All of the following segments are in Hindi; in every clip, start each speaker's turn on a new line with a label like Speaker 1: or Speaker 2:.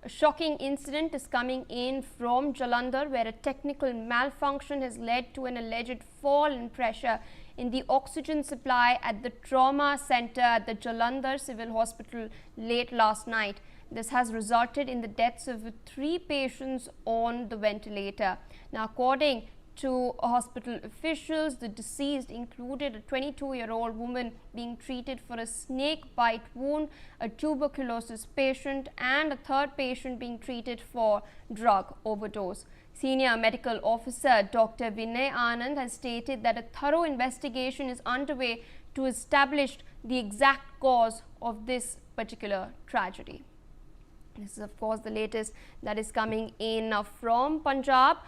Speaker 1: A shocking incident is coming in from Jalandhar, where a technical malfunction has led to an alleged fall in pressure in the oxygen supply at the trauma center at the Jalandhar Civil Hospital late last night. This has resulted in the deaths of 3 patients on the ventilator. Now, according to hospital officials, the deceased included a 22-year-old woman being treated for a snake bite wound, a tuberculosis patient, and a 3rd patient being treated for drug overdose. Senior Medical Officer Dr. Vinay Anand has stated that a thorough investigation is underway to establish the exact cause of this particular tragedy. This is, of course, the latest that is coming in from Punjab.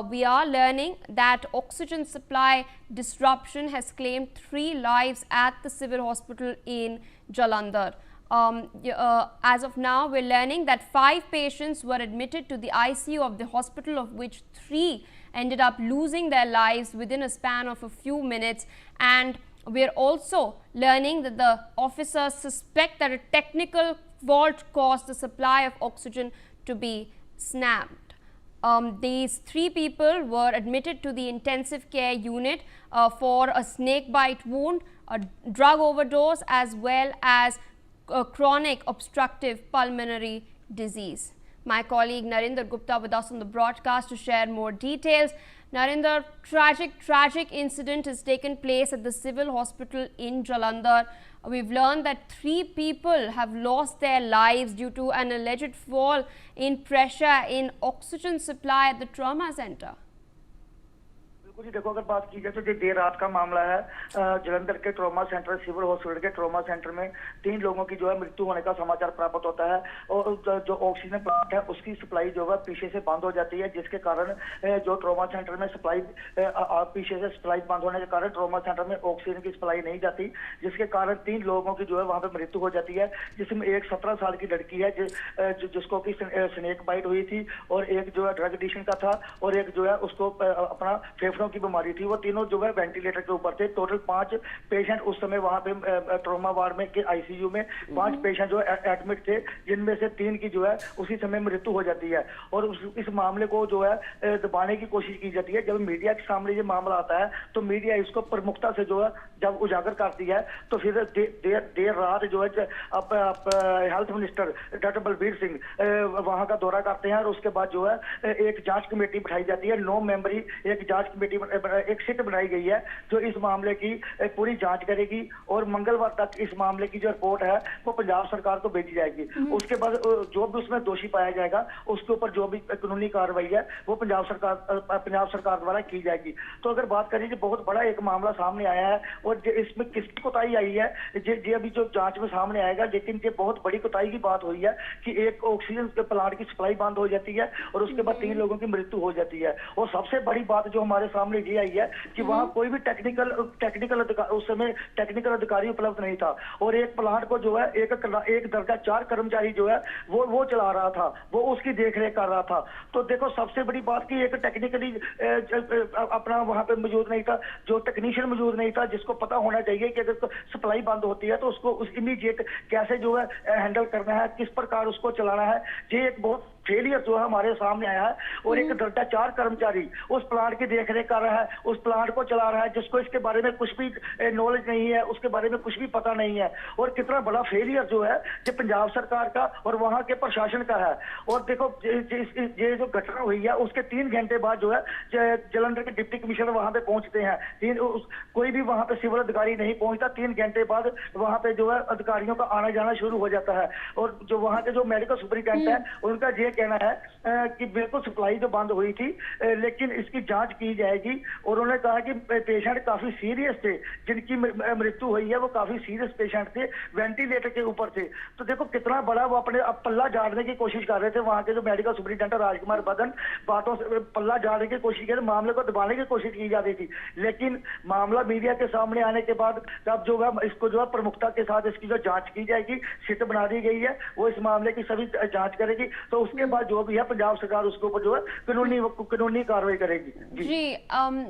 Speaker 1: We are learning that oxygen supply disruption has claimed 3 lives at the civil hospital in Jalandhar. As of now, we're learning that 5 patients were admitted to the ICU of the hospital, of which 3 ended up losing their lives within a span of a few minutes. And we're also learning that the officers suspect that a technical fault caused the supply of oxygen to be snapped. These 3 people were admitted to the intensive care unit for a snake bite wound, a drug overdose, as well as chronic obstructive pulmonary disease. My colleague Narinder Gupta with us on the broadcast to share more details. Narinder, tragic incident has taken place at the civil hospital in Jalandhar. We've learned that 3 people have lost their lives due to an alleged fall in pressure in oxygen supply at the trauma center.
Speaker 2: बिल्कुल जी, देखो अगर बात की जाए तो जो देर रात का मामला है, जलंधर के ट्रॉमा सेंटर, सिविल हॉस्पिटल के ट्रॉमा सेंटर में 3 लोगों की जो है मृत्यु होने का समाचार प्राप्त होता है और जो ऑक्सीजन प्लांट है उसकी सप्लाई जो है पीछे से बंद हो जाती है, जिसके कारण जो ट्रॉमा सेंटर में सप्लाई पीछे से सप्लाई बंद होने के कारण ट्रॉमा सेंटर में ऑक्सीजन की सप्लाई नहीं जाती, जिसके कारण 3 लोगों की जो है वहां पे मृत्यु हो जाती है, जिसमें एक 17 साल की लड़की है जिसको की स्नेक बाइट हुई थी, और एक जो है ड्रग एडिक्शन का था, और एक जो है उसको अपना फेफड़ों की बीमारी थी। वो तीनों जो है वेंटिलेटर के ऊपर थे। टोटल 5 पेशेंट उस समय वहां पे ट्रॉमा वार्ड में के आईसीयू में 5 पेशेंट जो एडमिट थे, जिनमें से 3 की जो है उसी समय मृत्यु हो जाती है। और इस मामले को जो है दबाने की कोशिश की जाती है। जब मीडिया के सामने ये मामला आता है तो मीडिया इसको प्रमुखता से जो है जब उजागर करती है तो फिर देर रात जो है health minister doctor Balbir Singh वहां का दौरा करते हैं, और उसके बाद जो है एक जांच कमेटी बिठाई जाती है। 9 मेंबरी एक जांच कमेटी एक सिट बनाई गई है जो इस मामले की पूरी जांच करेगी, और मंगलवार तक इस मामले की जो रिपोर्ट है वो पंजाब सरकार को भेजी जाएगी। उसके बाद जो भी उसमें दोषी पाया जाएगा उसके ऊपर जो भी कानूनी कार्रवाई है वो पंजाब सरकार द्वारा की जाएगी। तो अगर बात करें कि बहुत बड़ा एक मामला सामने आया है, और इसमें किसकी कोताही आई है ये अभी जो जांच में सामने आएगा, लेकिन ये बहुत बड़ी कोताही की बात हुई है कि एक ऑक्सीजन के प्लांट की सप्लाई बंद हो जाती है और उसके बाद 3 लोगों की मृत्यु हो जाती है। और सबसे बड़ी बात जो हमारे सामने ये आई है कि वहां कोई भी टेक्निकल उस समय टेक्निकल अधिकारी उपलब्ध नहीं था, और एक प्लांट को जो है एक दर्जा 4 कर्मचारी जो है वो चला रहा था, वो उसकी देखरेख कर रहा था। तो देखो सबसे बड़ी बात की एक टेक्निकली अपना वहां पे मौजूद नहीं था, जो टेक्नीशियन मौजूद नहीं था, जिसको पता होना चाहिए कि अगर सप्लाई बंद होती है तो उसको उस इमीडिएट कैसे जो है हैंडल करना है, किस प्रकार उसको चलाना है। ये एक बहुत फेलियर जो है हमारे सामने आया है, और एक दर्जा 4 कर्मचारी उस प्लांट की देखरेख कर रहा है, उस प्लांट को चला रहा है, जिसको इसके बारे में कुछ भी नॉलेज नहीं है, उसके बारे में कुछ भी पता नहीं है। और कितना बड़ा फेलियर जो है ये पंजाब सरकार का और वहां के प्रशासन का है। और देखो ये जो घटना हुई है उसके 3 घंटे बाद जो है जलंधर के डिप्टी कमिश्नर वहां पे पहुंचते हैं। कोई भी वहां पे सिविल अधिकारी नहीं पहुंचता। 3 घंटे बाद वहां पे जो है अधिकारियों का आना जाना शुरू हो जाता है, और जो वहां के जो मेडिकल सुपरिटेंडेंट है उनका ये कहना है कि बिल्कुल सप्लाई तो बंद हुई थी लेकिन इसकी जांच की जाएगी। और उन्होंने कहा कि पेशेंट काफी सीरियस थे, जिनकी मृत्यु हुई है वो काफी सीरियस पेशेंट थे, वेंटिलेटर के ऊपर थे। तो देखो कितना बड़ा वो अपने पल्ला झाड़ने की कोशिश कर रहे थे वहां के जो मेडिकल सुपरिटेंडेंट राजकुमार बदन, बातों से पल्ला झाड़ने की कोशिश की, मामले को दबाने की कोशिश की जा रही थी। लेकिन मामला मीडिया के सामने आने के बाद अब जो है इसको जो है प्रमुखता के साथ इसकी जो जांच की जाएगी, सिट बना दी गई है, वो इस मामले की सभी जांच करेगी। तो उसके बाद जो भी है पंजाब सरकार उसके ऊपर जो है कानूनी कार्रवाई करेगी। जी